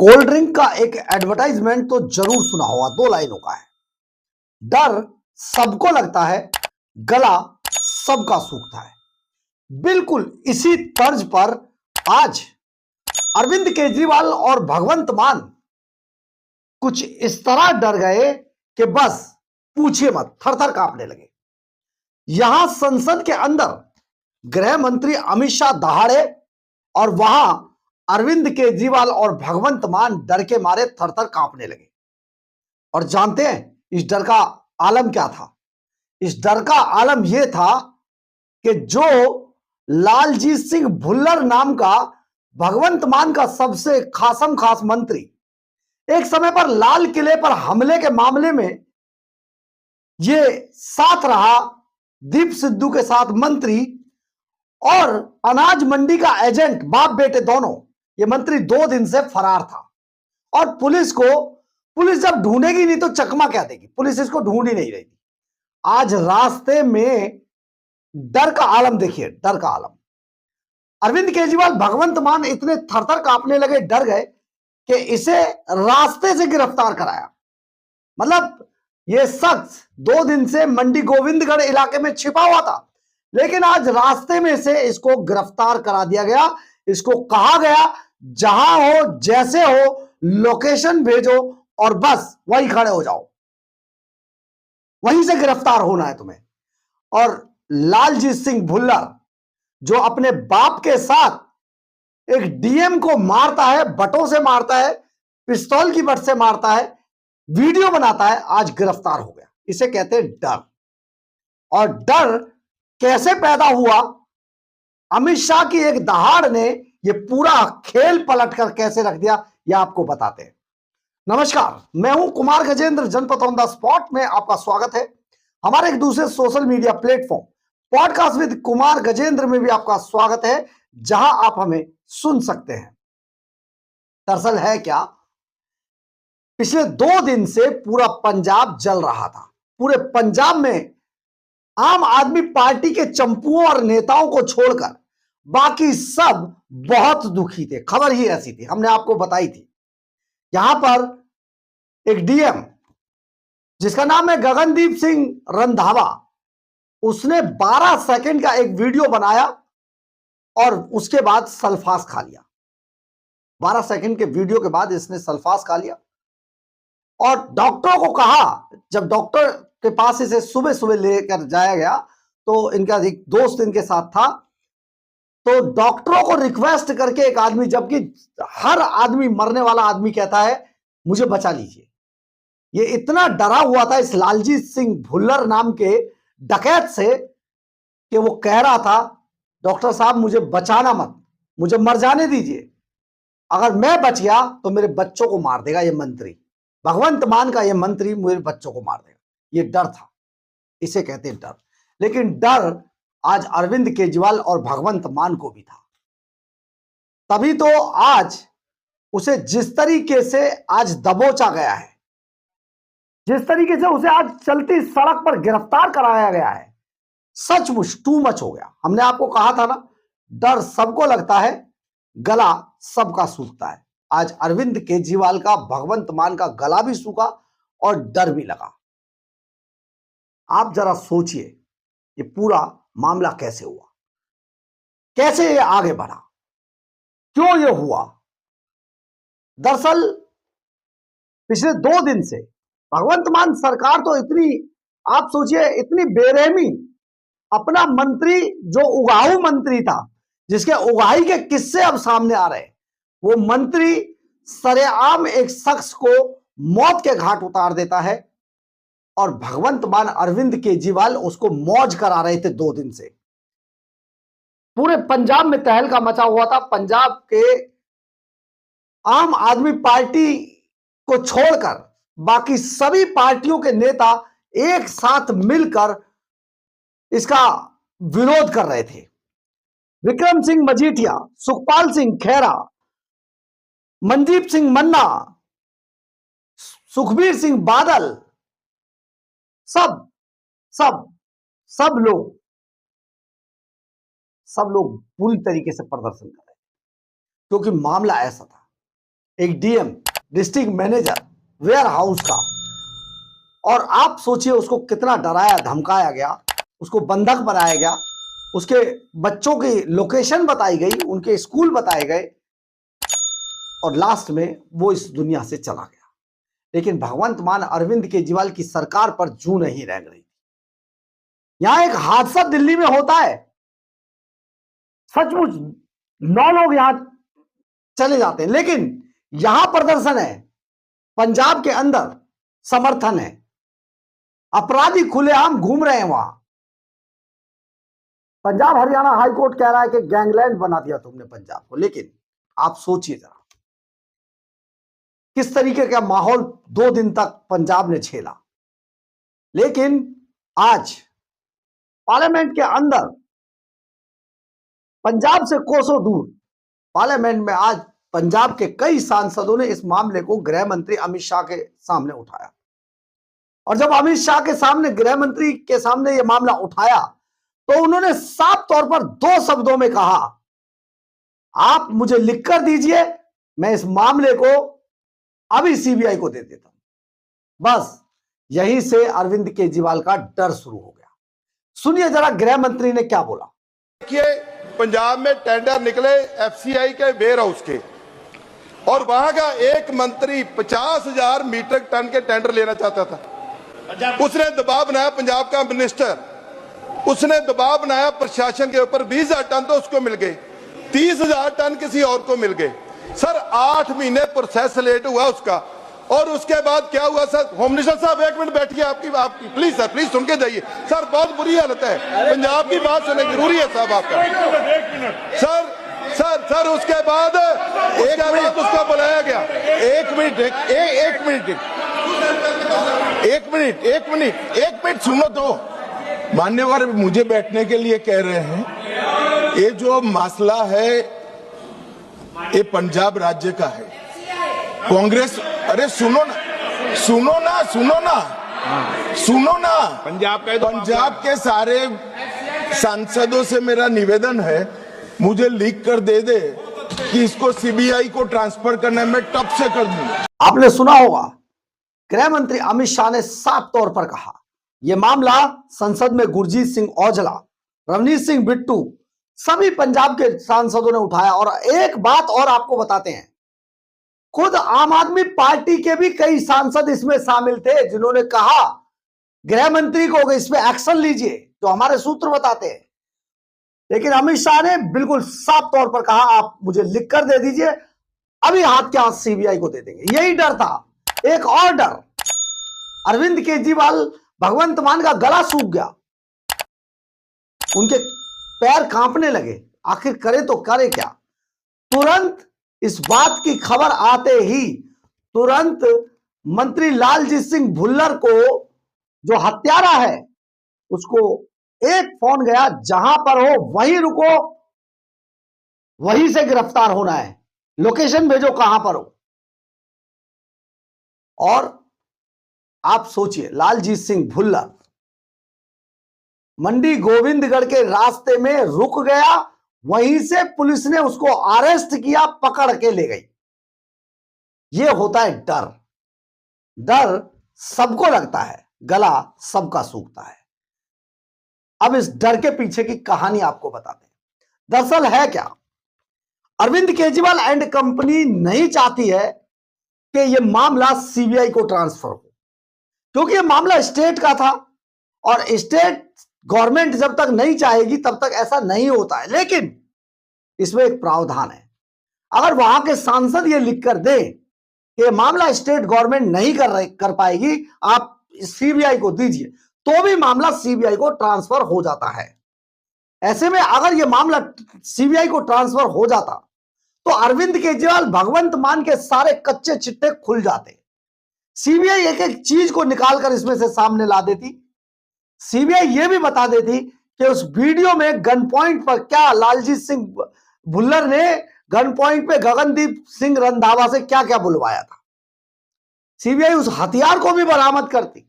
Cold drink का एक advertisement तो जरूर सुना होगा, 2 लाइनों का है। डर सबको लगता है, गला सबका सूखता है। बिल्कुल इसी तर्ज पर आज अरविंद केजरीवाल और भगवंत मान कुछ इस तरह डर गए कि बस पूछिए मत, थर-थर कांपने लगे। यहां संसद के अंदर गृह मंत्री अमित शाह दहाड़े और वहां अरविंद केजरीवाल और भगवंत मान डर के मारे थर-थर कांपने लगे। और जानते हैं इस डर का आलम क्या था? इस डर का आलम यह था कि जो लालजीत सिंह भुल्लर नाम का भगवंत मान का सबसे खासम खास मंत्री एक समय पर लाल किले पर हमले के मामले में ये साथ रहा, दीप सिद्धू के साथ मंत्री और अनाज मंडी का एजेंट, बाप बेटे दोनों, ये मंत्री 2 दिन से फरार था। और पुलिस जब ढूंढेगी नहीं तो चकमा क्या देगी? पुलिस इसको ढूंढ ही नहीं रही थी। आज रास्ते में डर का आलम देखिए, डर का आलम। अरविंद केजरीवाल भगवंत मान इतने थरथर कांपने लगे, डर गए कि इसे रास्ते से गिरफ्तार कराया। मतलब यह शख्स 2 दिन से मंडी गोविंदगढ़ इलाके में छिपा हुआ था, लेकिन आज रास्ते में से इसको गिरफ्तार करा दिया गया। इसको कहा गया जहां हो, जैसे हो, लोकेशन भेजो और बस वहीं खड़े हो जाओ, वहीं से गिरफ्तार होना है तुम्हें। और लालजीत सिंह भुल्लर जो अपने बाप के साथ एक डीएम को मारता है, बटों से मारता है, पिस्तौल की बट से मारता है, वीडियो बनाता है, आज गिरफ्तार हो गया। इसे कहते हैं डर। और डर कैसे पैदा हुआ? अमित शाह की एक दहाड़ ने यह पूरा खेल पलटकर कैसे रख दिया, यह आपको बताते हैं। नमस्कार, मैं हूं कुमार गजेंद्र, जनपद ऑन द स्पॉट में आपका स्वागत है। हमारे एक दूसरे social media platform podcast with Kumar Gajendra में भी आपका स्वागत है, जहां आप हमें सुन सकते हैं। दरअसल है क्या, पिछले 2 दिन से पूरा पंजाब जल रहा था। पूरे पंजाब में आम आदमी पार्टी के चंपुओं और नेताओं को छोड़कर बाकी सब बहुत दुखी थे। खबर ही ऐसी थी, हमने आपको बताई थी। यहां पर एक डीएम जिसका नाम है गगनदीप सिंह रंधावा, उसने 12 सेकंड का एक वीडियो बनाया और उसके बाद सल्फास खा लिया। 12 सेकंड के वीडियो के बाद इसने सल्फास खा लिया और डॉक्टरों को कहा, जब डॉक्टर के पास इसे सुबह सुबह लेकर जाया गया तो इनका एक दोस्त इनके साथ था, तो डॉक्टरों को रिक्वेस्ट करके एक आदमी, जबकि हर आदमी, मरने वाला आदमी कहता है मुझे बचा लीजिए, ये इतना डरा हुआ था इस लालजीत सिंह भुल्लर नाम के डकैत से कि वो कह रहा था डॉक्टर साहब मुझे बचाना मत, मुझे मर जाने दीजिए, अगर मैं बच गया तो मेरे बच्चों को मार देगा ये मंत्री, भगवंत मान का ये मंत्री मेरे बच्चों को मार देगा। ये डर था, इसे कहते हैं डर। लेकिन डर आज अरविंद केजरीवाल और भगवंत मान को भी था। तभी तो आज उसे जिस तरीके से आज दबोचा गया है, जिस तरीके से उसे आज चलती सड़क पर गिरफ्तार कराया गया है, सचमुच टू मच हो गया। हमने आपको कहा था ना, डर सबको लगता है, गला सबका सूखता है। आज अरविंद केजरीवाल का, भगवंत मान का गला भी सूखा और डर भी लगा। आप जरा सोचिए ये पूरा मामला कैसे हुआ, कैसे ये आगे बढ़ा, क्यों ये हुआ? दरअसल पिछले 2 दिन से भगवंत मान सरकार तो इतनी, आप सोचिए, इतनी बेरहमी, अपना मंत्री जो उगाऊ मंत्री था, जिसके उगाही के किस्से अब सामने आ रहे हैं, वो मंत्री सरेआम एक शख्स को मौत के घाट उतार देता है और भगवंत मान अरविंद केजरीवाल उसको मौज करा रहे थे 2 दिन से। पूरे पंजाब में तहलका मचा हुआ था। पंजाब के आम आदमी पार्टी को छोड़कर बाकी सभी पार्टियों के नेता एक साथ मिलकर इसका विरोध कर रहे थे। विक्रम सिंह मजीठिया, सुखपाल सिंह खैरा, मनदीप सिंह मन्ना, सुखबीर सिंह बादल, सब सब सब लोग पूरी तरीके से प्रदर्शन कर रहे थे, क्योंकि मामला ऐसा था। एक DM, district manager warehouse का, और आप सोचिए उसको कितना डराया धमकाया गया, उसको बंधक बनाया गया, उसके बच्चों की लोकेशन बताई गई, उनके स्कूल बताए गए, और लास्ट में वो इस दुनिया से चला गया। लेकिन भगवंत मान अरविंद केजरीवाल की सरकार पर जू नहीं रह गई। यहां एक हादसा दिल्ली में होता है, सचमुच 9 लोग यहां चले जाते हैं, लेकिन यहां प्रदर्शन है, पंजाब के अंदर समर्थन है, अपराधी खुलेआम घूम रहे हैं वहां। पंजाब हरियाणा हाई कोर्ट कह रहा है कि गैंगलैंड बना दिया तुमने पंजाब को, लेकिन आप सोचिए जरा किस तरीके का माहौल 2 दिन तक पंजाब ने झेला। लेकिन आज पार्लियामेंट के अंदर, पंजाब से कोसों दूर पार्लियामेंट में, आज पंजाब के कई सांसदों ने इस मामले को गृह मंत्री अमित शाह के सामने उठाया। और जब अमित शाह के सामने, गृह मंत्री के सामने यह मामला उठाया, तो उन्होंने साफ तौर पर 2 शब्दों में कहा, आप मुझे लिखकर दीजिए, मैं इस मामले को अभी सीबीआई को दे देता हूं। बस यहीं से अरविंद केजरीवाल का डर शुरू हो गया। सुनिए जरा गृह मंत्री ने क्या बोला। देखिए, पंजाब में टेंडर निकले एफसीआई के वेयर हाउस के, और वहां का एक मंत्री 50,000 मीट्रिक टन के टेंडर लेना चाहता था। उसने दबाव बनाया, पंजाब का मिनिस्टर, उसने दबाव बनाया प्रशासन के ऊपर। 20,000 टन तो उसको मिल गए, 30,000 टन किसी और को मिल गए। सर 8 महीने प्रोसेस लेट हुआ उसका। और उसके बाद क्या हुआ सर? होम मिनिस्टर साहब 1 मिनट बैठिए, आपकी प्लीज सर, प्लीज सुन के जाइए सर, बहुत बुरी हालत है पंजाब की, बात सुनना जरूरी है साहब आपका। सर उसके बाद उसको बुलाया गया। एक मिनट सुनो तो, मान्यवर मुझे बैठने के लिए कह रहे हैं। ये जो मसला है ये पंजाब राज्य का है, कांग्रेस, अरे सुनो ना, पंजाब के सारे सांसदों से मेरा निवेदन है, मुझे लिख कर दे दे कि इसको सीबीआई को ट्रांसफर करने में टप से कर दूंगा। आपने सुना होगा, गृह मंत्री अमित शाह ने साफ तौर पर कहा, यह मामला संसद में गुरजीत सिंह औजला, रवनीत सिंह बिट्टू, सभी पंजाब के सांसदों ने उठाया। और एक बात और आपको बताते हैं, खुद आम आदमी पार्टी के भी कई सांसद इसमें शामिल थे, जिन्होंने कहा गृह मंत्री को इस पे एक्शन लीजिए, जो हमारे सूत्र बताते हैं। लेकिन अमित शाह ने बिल्कुल साफ तौर पर कहा, आप मुझे लिखकर दे दीजिए, अभी हाथ के हाथ सीबीआई को दे देंगे। यही डर था। एक और डर, अरविंद केजरीवाल, भगवंत मान का गला सूख गया, उनके पैर कांपने लगे, आखिर करे तो करे क्या। तुरंत इस बात की खबर आते ही तुरंत मंत्री लालजीत सिंह भुल्लर को, जो हत्यारा है, उसको एक फोन गया, जहां पर हो वहीं रुको, वहीं से गिरफ्तार होना है, लोकेशन भेजो कहां पर हो। और आप सोचिए, लालजीत सिंह भुल्लर मंडी गोविंदगढ़ के रास्ते में रुक गया, वहीं से पुलिस ने उसको अरेस्ट किया, पकड़ के ले गई। यह होता है डर। डर सबको लगता है, गला सबका सूखता है। अब इस डर के पीछे की कहानी आपको बताते हैं। दरअसल है क्या, अरविंद केजरीवाल एंड कंपनी नहीं चाहती है कि यह मामला सीबीआई को ट्रांसफर हो, क्योंकि यह मामला स्टेट का था, और स्टेट गवर्नमेंट जब तक नहीं चाहेगी तब तक ऐसा नहीं होता है। लेकिन इसमें एक प्रावधान है, अगर वहां के सांसद ये लिखकर दे कि मामला स्टेट गवर्नमेंट नहीं कर पाएगी, आप सीबीआई को दीजिए, तो भी मामला सीबीआई को ट्रांसफर हो जाता है। ऐसे में अगर यह मामला सीबीआई को ट्रांसफर हो जाता, तो अरविंद केजरीवाल, भगवंत मान के सारे कच्चे चिट्टे खुल जाते। सीबीआई एक एक चीज को निकालकर इसमें से सामने ला देती। सीबीआई यह भी बता देती कि उस वीडियो में गन पॉइंट पर क्या लालजीत सिंह भुल्लर ने गन पॉइंट पे गगनदीप सिंह रंधावा से क्या क्या बुलवाया था। सीबीआई उस हथियार को भी बरामद करती।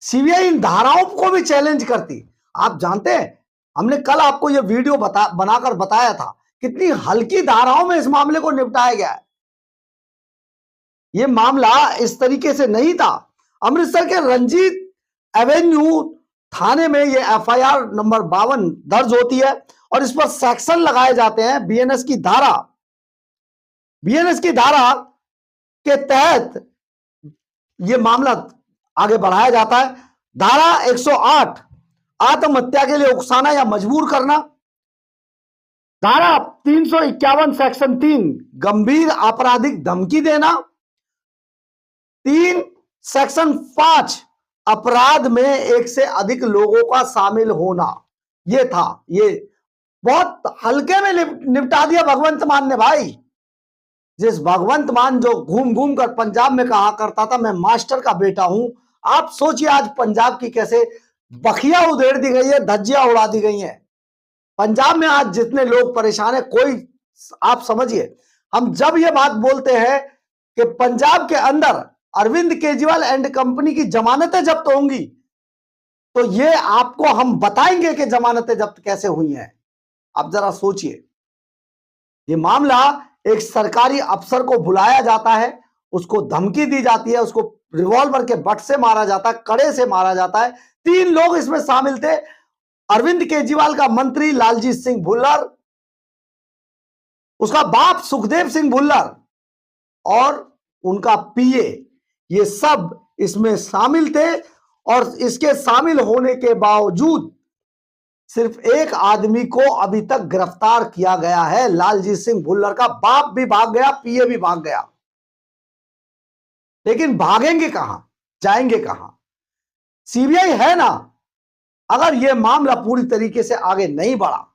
सीबीआई इन धाराओं को भी चैलेंज करती। आप जानते हैं, हमने कल आपको यह वीडियो बनाकर बताया था कितनी हल्की धाराओं में इस मामले को निपटाया गया है। यह मामला इस तरीके से नहीं था। अमृतसर के रंजीत एवेन्यू थाने में यह एफआईआर नंबर 52 दर्ज होती है और इस पर सेक्शन लगाए जाते हैं। बीएनएस की धारा के तहत यह मामला आगे बढ़ाया जाता है। धारा 108 आत्महत्या के लिए उकसाना या मजबूर करना, धारा 351 सेक्शन 3 गंभीर आपराधिक धमकी देना, 3 सेक्शन 5 अपराध में एक से अधिक लोगों का शामिल होना। ये था, ये बहुत हल्के में निपटा दिया भगवंत मान ने भाई। जिस भगवंत मान जो घूम घूम कर पंजाब में कहा करता था मैं मास्टर का बेटा हूं, आप सोचिए आज पंजाब की कैसे बखिया उधेड़ दी गई है, धज्जियां उड़ा दी गई हैं। पंजाब में आज जितने लोग परेशान है, कोई आप समझिए, हम जब ये बात बोलते हैं कि पंजाब के अंदर अरविंद केजरीवाल एंड कंपनी की जमानतें जब्त होंगी, तो ये आपको हम बताएंगे कि जमानतें जब्त कैसे हुई हैं। आप जरा सोचिए, ये मामला एक सरकारी अफसर को बुलाया जाता है, उसको धमकी दी जाती है, उसको रिवॉल्वर के बट से मारा जाता है, कड़े से मारा जाता है। 3 लोग इसमें शामिल थे, अरविंद केजरीवाल का मंत्री लालजीत सिंह भुल्लर, उसका बाप सुखदेव सिंह भुल्लर और उनका पीए, ये सब इसमें शामिल थे। और इसके शामिल होने के बावजूद सिर्फ एक आदमी को अभी तक गिरफ्तार किया गया है। लालजीत सिंह भुल्लर का बाप भी भाग गया, पीए भी भाग गया। लेकिन भागेंगे कहां, जाएंगे कहां? सीबीआई है ना। अगर यह मामला पूरी तरीके से आगे नहीं बढ़ा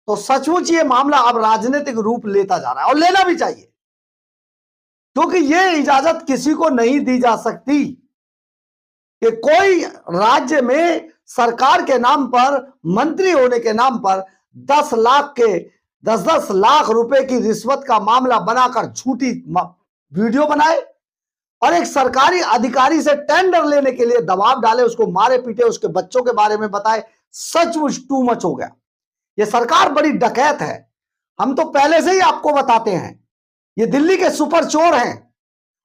तो सचमुच ये मामला अब राजनीतिक रूप लेता जा रहा है, और लेना भी चाहिए, क्योंकि यह इजाजत किसी को नहीं दी जा सकती कि कोई राज्य में सरकार के नाम पर, मंत्री होने के नाम पर 10 लाख रुपए की रिश्वत का मामला बनाकर झूठी वीडियो बनाए और एक सरकारी अधिकारी से टेंडर लेने के लिए दबाव डाले, उसको मारे पीटे, उसके बच्चों के बारे में बताए। सचमुच टू मच हो गया। यह सरकार बड़ी डकैत है। हम तो पहले से ही आपको बताते हैं, ये दिल्ली के सुपर चोर हैं,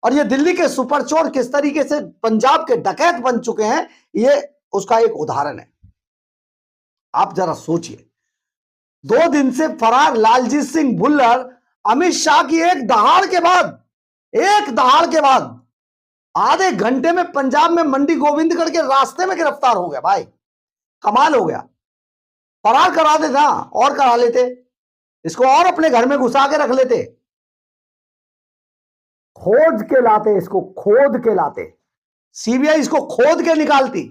और ये दिल्ली के सुपर चोर किस तरीके से पंजाब के डकैत बन चुके हैं, ये उसका एक उदाहरण है। आप जरा सोचिए, 2 दिन से फरार लालजीत सिंह भुल्लर अमित शाह की एक दहाड़ के बाद आधे घंटे में पंजाब में मंडी गोविंदगढ़ के रास्ते में गिरफ्तार हो गया। भाई कमाल हो गया। फरार करा देता और करा लेते, इसको और अपने घर में घुसा के रख लेते, खोद के लाते, इसको खोद के लाते, सीबीआई इसको खोद के निकालती।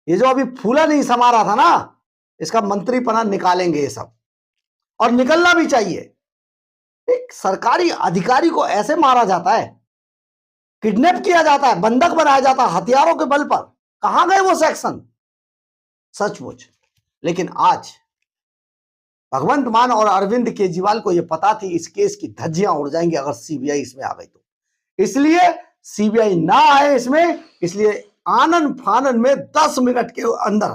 ये जो अभी फूला नहीं समा रहा था ना, इसका मंत्री पना निकालेंगे ये सब, और निकलना भी चाहिए। एक सरकारी अधिकारी को ऐसे मारा जाता है, किडनैप किया जाता है, बंधक बनाया जाता है हथियारों के बल पर। कहां गए वो सेक्शन? सचमुच। लेकिन आज भगवंत मान और अरविंद केजरीवाल को यह पता थी इस केस की धज्जियां उड़ जाएंगी अगर सीबीआई इसमें आ गई तो, इसलिए सीबीआई ना आए इसमें। इसलिए आनन फानन में 10 मिनट के अंदर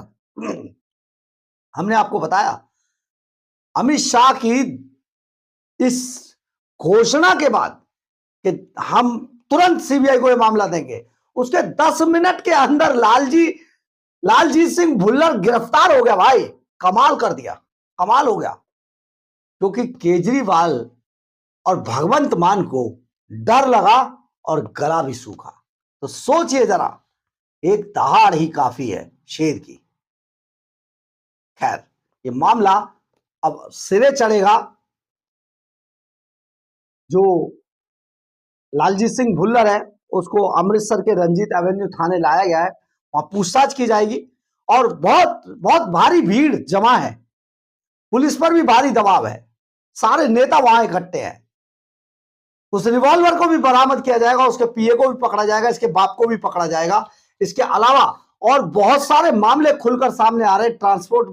हमने आपको बताया, अमित शाह की इस घोषणा के बाद कि हम तुरंत सीबीआई को यह मामला देंगे, उसके 10 मिनट के अंदर लालजीत सिंह भुल्लर गिरफ्तार हो गया। भाई कमाल कर दिया, कमाल हो गया। क्योंकि केजरीवाल और भगवंत मान को डर लगा और गला भी सूखा। तो सोचिए जरा, एक दहाड़ ही काफी है शेर की। खैर, ये मामला अब सिरे चढ़ेगा। जो लालजीत सिंह भुल्लर है उसको अमृतसर के रंजीत एवेन्यू थाने लाया गया है, वहां पूछताछ की जाएगी, और बहुत बहुत भारी भीड़ जमा है, पुलिस पर भी भारी दबाव है, सारे नेता वहां इकट्ठे हैं। उस रिवॉल्वर को भी बरामद किया जाएगा, उसके पीए को भी पकड़ा जाएगा, इसके बाप को भी पकड़ा जाएगा। इसके अलावा और बहुत सारे मामले खुलकर सामने आ रहे। ट्रांसपोर्ट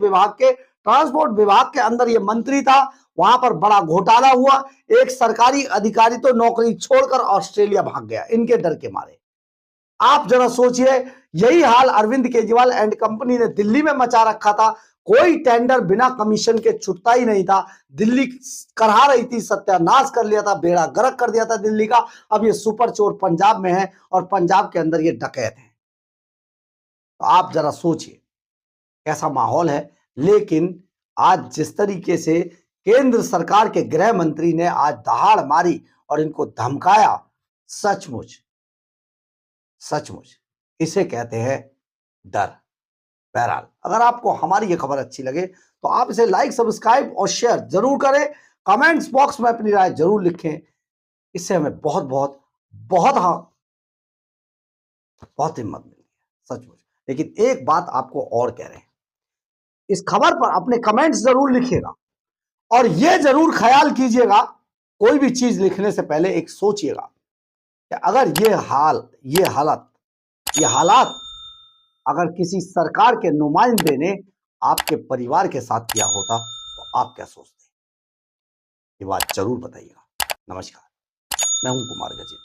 विभाग के अंदर ये मंत्री था, वहां पर बड़ा घोटाला हुआ। एक सरकारी अधिकारी तो नौकरी छोड़कर ऑस्ट्रेलिया भाग गया इनके डर के मारे। आप जरा सोचिए, यही हाल अरविंद केजरीवाल एंड कंपनी ने दिल्ली में मचा रखा था। कोई टेंडर बिना कमीशन के छूटता ही नहीं था। दिल्ली करा रही थी, सत्यानाश कर लिया था, बेड़ा गर्क कर दिया था दिल्ली का। अब ये सुपर चोर पंजाब में है और पंजाब के अंदर ये डकैत है। तो आप जरा सोचिए कैसा माहौल है। लेकिन आज जिस तरीके से केंद्र सरकार के गृह मंत्री ने आज दहाड़ मारी और इनको धमकाया, सचमुच इसे कहते हैं डर। बहरहाल, अगर आपको हमारी ये खबर अच्छी लगे तो आप इसे लाइक, सब्सक्राइब और शेयर जरूर करें। कमेंट्स बॉक्स में अपनी राय जरूर लिखें। इससे हमें बहुत बहुत बहुत बहुत हिम्मत मिली है, सचमुच। लेकिन एक बात आपको और कह रहे हैं, इस खबर पर अपने कमेंट्स जरूर लिखिएगा और यह जरूर ख्याल कीजिएगा, कोई भी चीज लिखने से पहले एक सोचिएगा कि अगर ये हालात अगर किसी सरकार के नुमाइंदे ने आपके परिवार के साथ किया होता तो आप क्या सोचते? ये बात जरूर बताइएगा। नमस्कार, मैं हूं कुमार गजी।